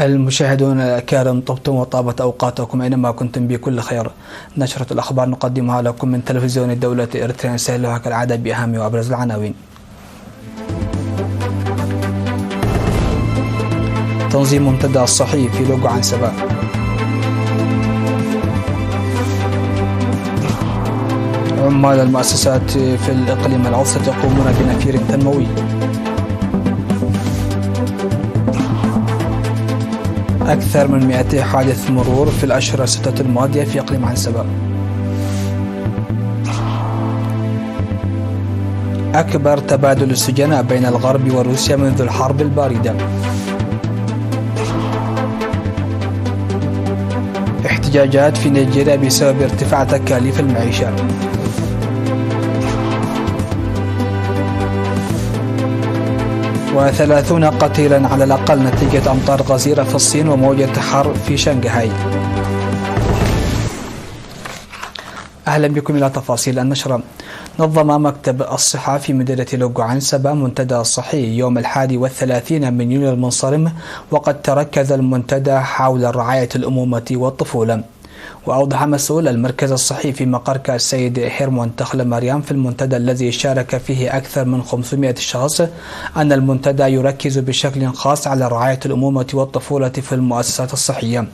المشاهدون الأكارم، طبتم وطابت أوقاتكم أينما كنتم بكل خير. نشرة الأخبار نقدمها لكم من تلفزيون الدولة الإريترية، نسهلها كالعادة بأهم وأبرز العناوين. تنظيم منتدى الصحي في لوغو عنسبة. عمال المؤسسات في الإقليم الأوسط يقومون بنفير تنموي. أكثر من 200 حادث مرور في الأشهر الستة الماضية في إقليم عنسبة. أكبر تبادل السجناء بين الغرب وروسيا منذ الحرب الباردة. احتجاجات في نيجيريا بسبب ارتفاع تكاليف المعيشة. و30 قتيلا على الأقل نتيجة أمطار غزيرة في الصين وموجة حر في شنغهاي. أهلا بكم إلى تفاصيل النشرة. نظم مكتب الصحة في مدينة لوغو عنسبة منتدى صحي يوم 31 من يونيو المنصرم، وقد تركز المنتدى حول رعاية الأمومة والطفولة. وأوضح مسؤول المركز الصحي في مقركة السيد هيرمون تخل مريم في المنتدى الذي شارك فيه أكثر من 500 شخص أن المنتدى يركز بشكل خاص على رعاية الأمومة والطفولة في المؤسسات الصحية،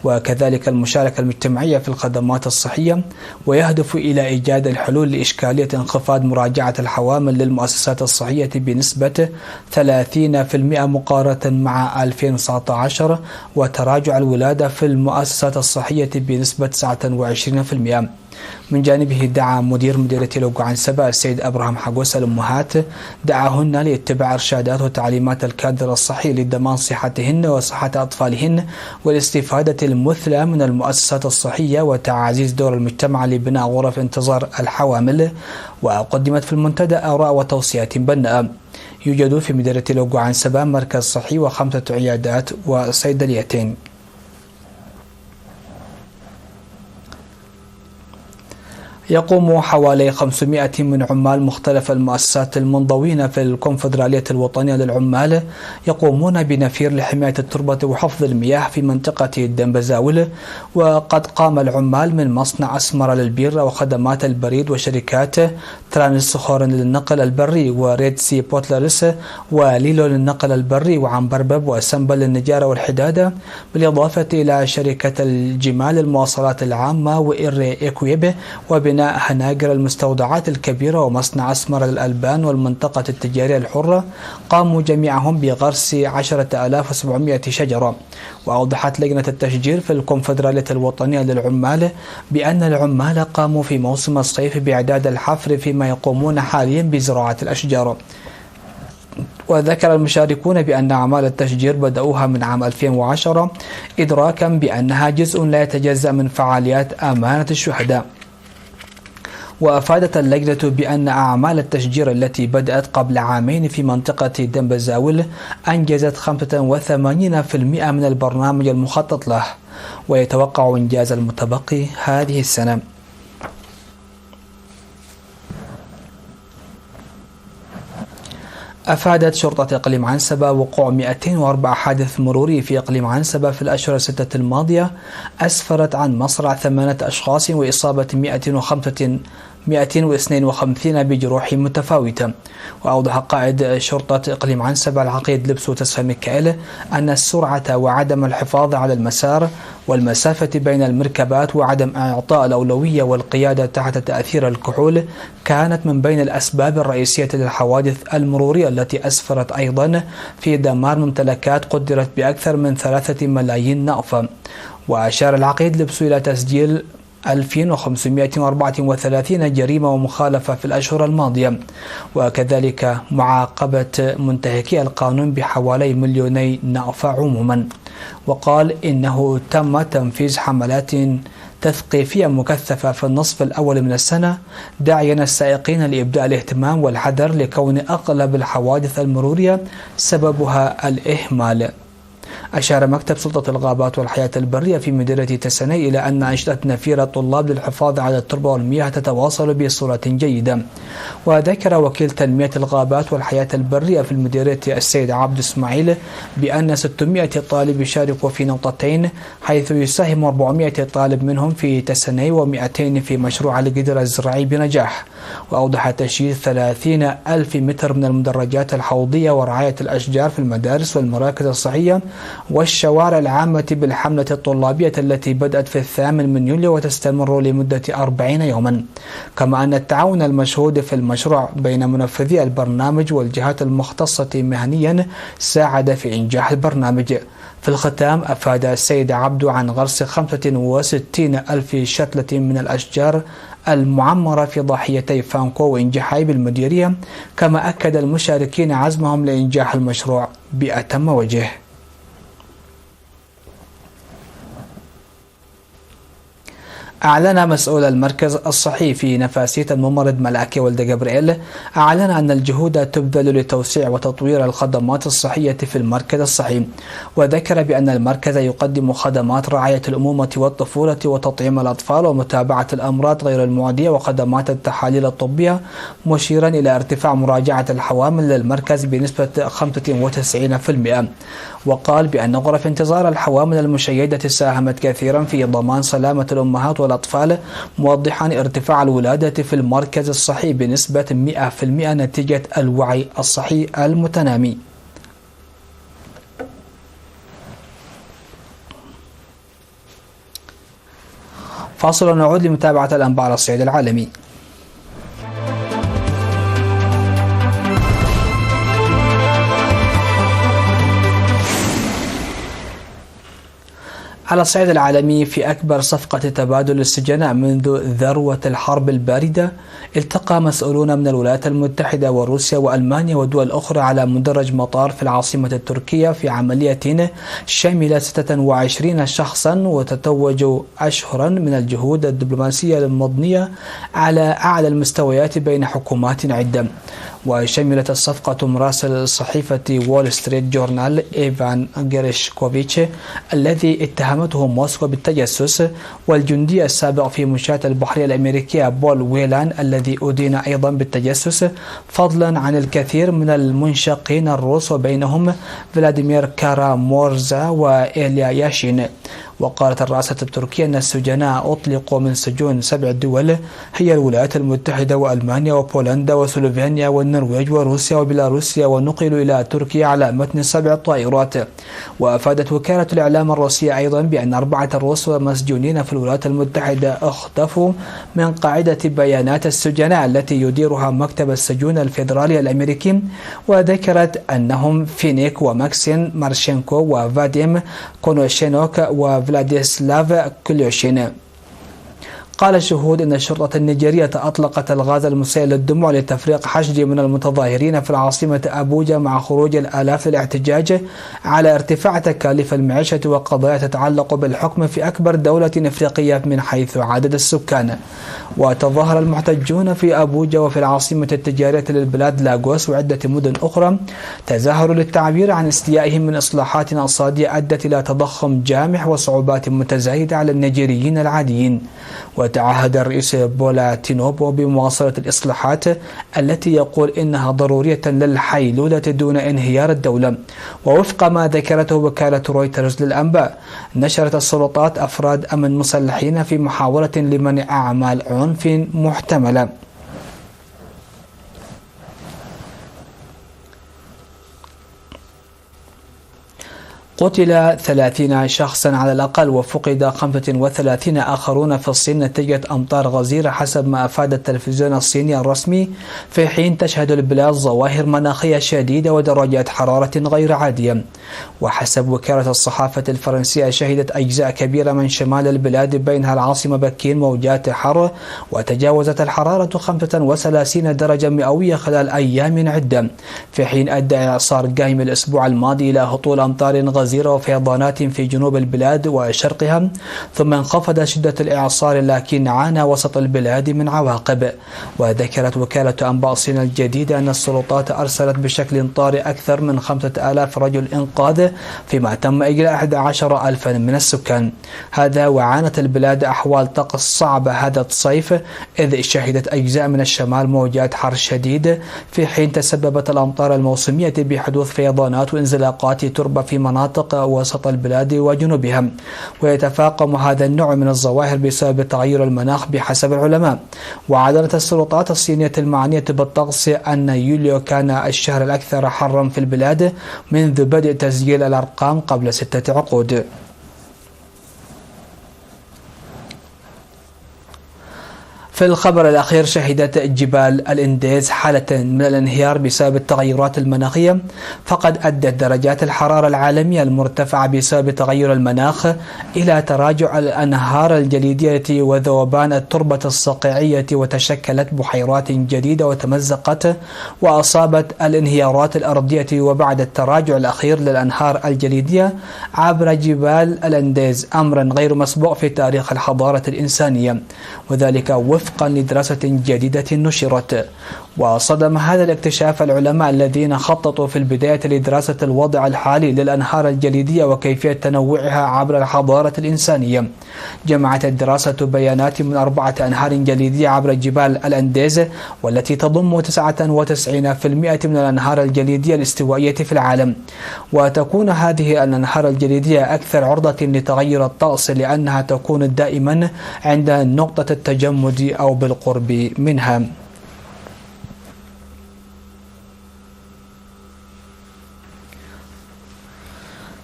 وكذلك المشاركة المجتمعية في الخدمات الصحية، ويهدف إلى إيجاد الحلول لإشكالية انخفاض مراجعة الحوامل للمؤسسات الصحية بنسبة 30% مقارنة مع 2019، وتراجع الولادة في المؤسسات الصحية بنسبة 29%. من جانبه دعا مدير مديرية لوغو عنسبة السيد أبراهام حقوس الأمهات دعاهن لاتباع إرشادات وتعليمات الكادر الصحي لضمان صحتهن وصحة أطفالهن والاستفادة المثلى من المؤسسات الصحية وتعزيز دور المجتمع لبناء غرف انتظار الحوامل. وقدمت في المنتدى آراء وتوصيات بناءة. يوجد في مديرية لوغو عنسبة مركز صحي و5 عيادات وصيدليتين. يقوم حوالي 500 من عمال مختلف المؤسسات المنضوين في الكونفدرالية الوطنية للعمال يقومون بنفير لحماية التربة وحفظ المياه في منطقة الدنبزاول. وقد قام العمال من مصنع أسمرة للبير وخدمات البريد وشركات ترانس خورن للنقل البري وريد سي بوتلرس وليلو للنقل البري وعنبربب وسنبل للنجارة والحدادة، بالإضافة إلى شركة الجمال للمواصلات العامة وإيري إيكويب وبناء هناجر المستودعات الكبيرة ومصنع أسمرة للألبان والمنطقة التجارية الحرة. قاموا جميعهم بغرس 10,700 شجرة. وأوضحت لجنة التشجير في الكونفدرالية الوطنية للعمال بأن العمال قاموا في موسم الصيف بإعداد الحفر فيما يقومون حاليا بزراعة الأشجار. وذكر المشاركون بأن أعمال التشجير بدأوها من عام 2010 إدراكا بأنها جزء لا يتجزأ من فعاليات أمانة الشهداء. وأفادت اللجنة بأن أعمال التشجير التي بدأت قبل عامين في منطقة دنبزاول أنجزت 85% من البرنامج المخطط له، ويتوقع إنجاز المتبقي هذه السنة. أفادت شرطة إقليم عنسبة وقوع 204 حادث مروري في إقليم عنسبة في الأشهر الستة الماضية، أسفرت عن مصرع 8 أشخاص وإصابة 252 بجروح متفاوتة. وأوضح قائد شرطة إقليم عنسبة العقيد لبسو تسفى ميكائيل أن السرعة وعدم الحفاظ على المسار والمسافة بين المركبات وعدم إعطاء الأولوية والقيادة تحت تأثير الكحول كانت من بين الأسباب الرئيسية للحوادث المرورية التي أسفرت أيضا في دمار ممتلكات قدرت بأكثر من 3 ملايين نقفة. وأشار العقيد لبسو إلى تسجيل 2534 جريمة ومخالفة في الأشهر الماضية، وكذلك معاقبة منتهكي القانون بحوالي 2 مليون نقفة عموما. وقال إنه تم تنفيذ حملات تثقيفية مكثفة في النصف الأول من السنة، داعيا السائقين لإبداء الاهتمام والحذر لكون أغلب الحوادث المرورية سببها الإهمال. أشار مكتب سلطة الغابات والحياة البرية في مديرية تسني إلى أن أنشطة نفير الطلاب للحفاظ على التربة والمياه تتواصل بصورة جيدة. وذكر وكيل تنمية الغابات والحياة البرية في المديرية السيد عبد اسماعيل بأن 600 طالب يشاركوا في نقطتين، حيث يساهم 400 طالب منهم في تسني و200 في مشروع القدر الزراعي بنجاح. وأوضح تشييد 30,000 متر من المدرجات الحوضية ورعاية الأشجار في المدارس والمراكز الصحية والشوارع العامة بالحملة الطلابية التي بدأت في 8 يوليو وتستمر لمدة 40 يوما. كما أن التعاون المشهود في المشروع بين منفذي البرنامج والجهات المختصة مهنيا ساعد في إنجاح البرنامج. في الختام أفاد السيد عبدو عن غرس 65,000 شتلة من الأشجار المعمرة في ضاحيتي فانكو وإنجحاي بالمديرية، كما أكد المشاركين عزمهم لإنجاح المشروع بأتم وجه. أعلن مسؤول المركز الصحي في نفاسية الممرض ملاكي ولد جبريل أن الجهود تبذل لتوسيع وتطوير الخدمات الصحية في المركز الصحي، وذكر بأن المركز يقدم خدمات رعاية الأمومة والطفولة وتطعيم الأطفال ومتابعة الأمراض غير المعدية وخدمات التحاليل الطبية، مشيرا إلى ارتفاع مراجعة الحوامل للمركز بنسبة 95%. وقال بأن غرف انتظار الحوامل المشيدة ساهمت كثيرا في ضمان سلامة الأمهات والأطفال، موضحا ارتفاع الولادة في المركز الصحي بنسبة 100% نتيجة الوعي الصحي المتنامي. فاصل ونعود لمتابعة الأنباء على الصعيد العالمي. على الصعيد العالمي، في أكبر صفقة تبادل السجناء منذ ذروة الحرب الباردة، التقى مسؤولون من الولايات المتحدة وروسيا وألمانيا ودول أخرى على مدرج مطار في العاصمة التركية في عملية شملت 26 شخصا، وتتوج أشهرا من الجهود الدبلوماسية المضنية على أعلى المستويات بين حكومات عدة. وشملت الصفقة مراسل صحيفة وول ستريت جورنال إيفان غيرشكوفيتش الذي اتهمته موسكو بالتجسس، والجندي السابق في مشاة البحرية الأمريكية بول ويلان الذي أدين أيضا بالتجسس، فضلا عن الكثير من المنشقين الروس وبينهم فلاديمير كارامورزا وإيليا ياشين. وقالت الرئاسة التركية أن السجناء أطلقوا من سجون 7 دول هي الولايات المتحدة وألمانيا وبولندا وسلوفينيا والنرويج وروسيا وبيلاروسيا، ونقلوا إلى تركيا على متن 7 طائرات. وأفادت وكالة الإعلام الروسية أيضا بأن 4 روس مسجونين في الولايات المتحدة اختفوا من قاعدة بيانات السجناء التي يديرها مكتب السجون الفيدرالي الأمريكي، وذكرت أنهم فينيك وماكسين مارشينكو وفاديم كونوشينوك وفلاديسلاف كوليوشين. قال الشهود إن الشرطة النيجيرية أطلقت الغاز المسيل للدموع لتفريق حشد من المتظاهرين في العاصمة أبوجا مع خروج الآلاف للاحتجاج على ارتفاع تكاليف المعيشة وقضايا تتعلق بالحكم في أكبر دولة إفريقية من حيث عدد السكان. وتظاهر المحتجون في أبوجا وفي العاصمة التجارية للبلاد لاغوس وعدة مدن أخرى، تظاهروا للتعبير عن استيائهم من إصلاحات اقتصادية أدت إلى تضخم جامح وصعوبات متزايدة على النيجيريين العاديين. وتعهد الرئيس بولا تينوبو بمواصلة الإصلاحات التي يقول إنها ضرورية للحيلولة دون انهيار الدولة. ووفق ما ذكرته وكالة رويترز للأنباء، نشرت السلطات أفراد أمن مسلحين في محاولة لمنع أعمال عنف محتملة. قتل 30 شخصا على الأقل وفقد 35 آخرون في الصين نتيجة أمطار غزيرة حسب ما أفاد التلفزيون الصيني الرسمي، في حين تشهد البلاد ظواهر مناخية شديدة ودرجات حرارة غير عادية. وحسب وكالة الصحافة الفرنسية، شهدت أجزاء كبيرة من شمال البلاد بينها العاصمة بكين موجات حر، وتجاوزت الحرارة 35 درجة مئوية خلال أيام عدة، في حين أدى إعصار جايم الأسبوع الماضي إلى هطول أمطار غزيرة غزيرة وفيضانات في جنوب البلاد وشرقها، ثم انخفض شدة الإعصار لكن عانى وسط البلاد من عواقب. وذكرت وكالة أنباء صين الجديدة أن السلطات أرسلت بشكل طارئ أكثر من 5000 رجل إنقاذ، فيما تم إجلاء 11,000 من السكان. هذا وعانت البلاد أحوال طقس صعبة هذا الصيف، إذ شهدت أجزاء من الشمال موجات حر شديد، في حين تسببت الأمطار الموسمية بحدوث فيضانات وانزلاقات تربة في مناطق وسط البلاد وجنوبها. ويتفاقم هذا النوع من الظواهر بسبب تغير المناخ بحسب العلماء. وأعلنت السلطات الصينية المعنية بالطقس أن يوليو كان الشهر الأكثر حرا في البلاد منذ بدء تسجيل الأرقام قبل 6 عقود. في الخبر الأخير، شهدت جبال الإنديز حالة من الانهيار بسبب التغيرات المناخية، فقد أدت درجات الحرارة العالمية المرتفعة بسبب تغير المناخ إلى تراجع الأنهار الجليدية وذوبان التربة الصقيعية، وتشكلت بحيرات جديدة وتمزقت وأصابت الانهيارات الأرضية. وبعد التراجع الأخير للأنهار الجليدية عبر جبال الإنديز أمرا غير مسبوق في تاريخ الحضارة الإنسانية، وذلك وفقا لدراسة جديدة نشرت. وصدم هذا الاكتشاف العلماء الذين خططوا في البداية لدراسة الوضع الحالي للأنهار الجليدية وكيفية تنوعها عبر الحضارة الإنسانية. جمعت الدراسة بيانات من 4 أنهار جليدية عبر جبال الأنديز، والتي تضم 99% من الأنهار الجليدية الاستوائية في العالم. وتكون هذه الأنهار الجليدية أكثر عرضة لتغير الطقس، لأنها تكون دائما عند نقطة التجمد أو بالقرب منها.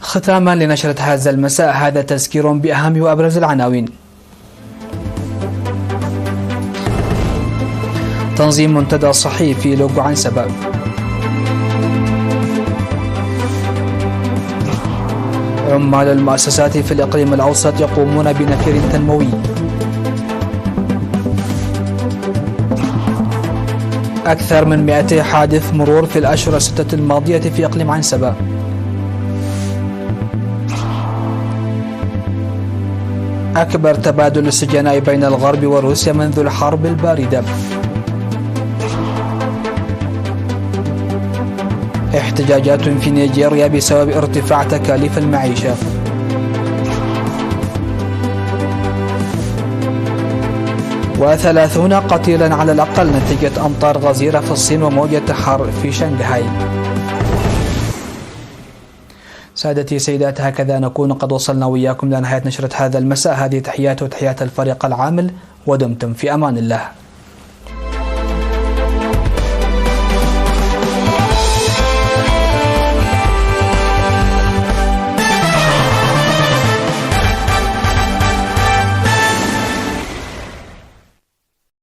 ختاما لنشرة هذا المساء، هذا تذكير بأهم وأبرز العناوين. تنظيم منتدى صحي في لوغو عنسبة. عمال المؤسسات في الإقليم الأوسط يقومون بنفير تنموي. أكثر من 200 حادث مرور في الأشهر الستة الماضية في إقليم عنسبة. أكبر تبادل السجناء بين الغرب وروسيا منذ الحرب الباردة. احتجاجات في نيجيريا بسبب ارتفاع تكاليف المعيشة. و30 قتيلا على الأقل نتيجة أمطار غزيرة في الصين وموجة حر في شنغهاي. سادتي سيدات، هكذا نكون قد وصلنا وإياكم لنهاية نشرة هذا المساء. هذه تحيات وتحيات الفريق العامل، ودمتم في أمان الله.